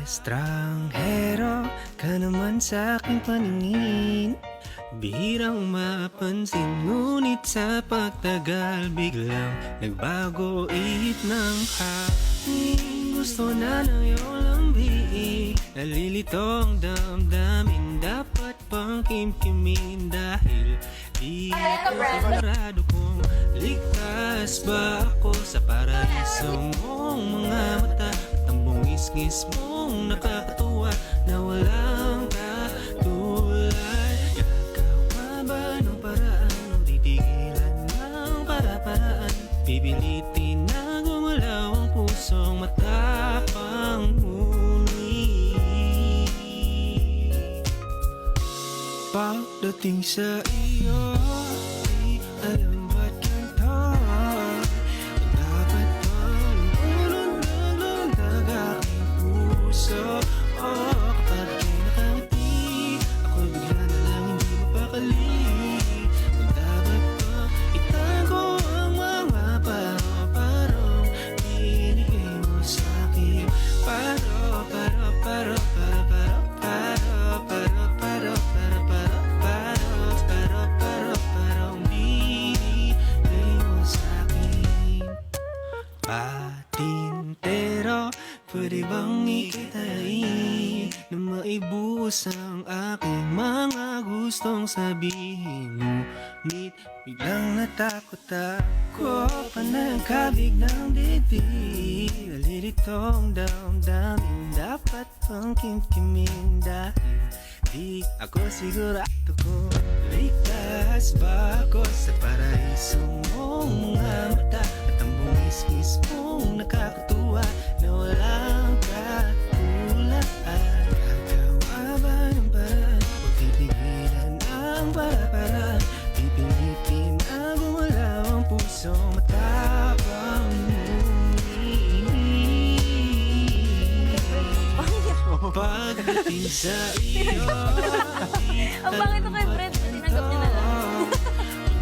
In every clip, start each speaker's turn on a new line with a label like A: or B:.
A: Estranghero ka naman sa aking paningin, bihirang mapansin, ngunit sa pagtagal biglang nagbago ihip ng hangin. Gusto na ng iyong lambiin, nalilito ang damdamin, dapat pang kimkimin dahil di ako sigurado kung ligtas ba ako sa paraiso mong mga mata at ang bungis-ngis mong nakakatuwa na walang katulad. Gagawa ba ng paraan o titigilan ng para-paraan? Pipilitin na gumalaw ang pusong matapang muli. Pagdating sa iyo, di alam ba't ganito. Dapat bang ulong nagluntag aking puso? Kapag ika'y nakangiti, ako'y bigla na lang hindi mapakali. Dapat bang itago ang mga paro-parong binigay mo sa'kin? Paro-paro-paro-paro-paro-paro-paro-paro-paro-paro-paro-paro-paro binigay mo sa'kin. Patintero, pwede bang ikitain na maibuhos ang aking mga gustong sabihin? Ngunit biglang natakot ako, panagkabig ng dibdib, nalilitong damdamin, dapat pang kimkimin dahil di ako sigurado kung ligtas ba ako sa paraiso mong mga mata at ang bungis-ngis mong nakakatuwa na walang katulad. Gagawa ba ng paraan o titigilan ang para-paraan? Pipilitin na gumalaw ang puso matapang muli. Pagdating sa iyo,
B: Ang pangit ko kay Fred, tinanggap niya na lang.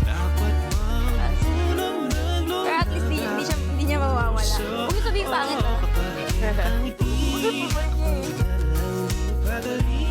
A: dapat bang unang
B: Pero at least hindi niya mawawala. Huwag yung sabihin pangit ah.
A: kapag ang ngiti,
B: Huwag yung
A: pagaling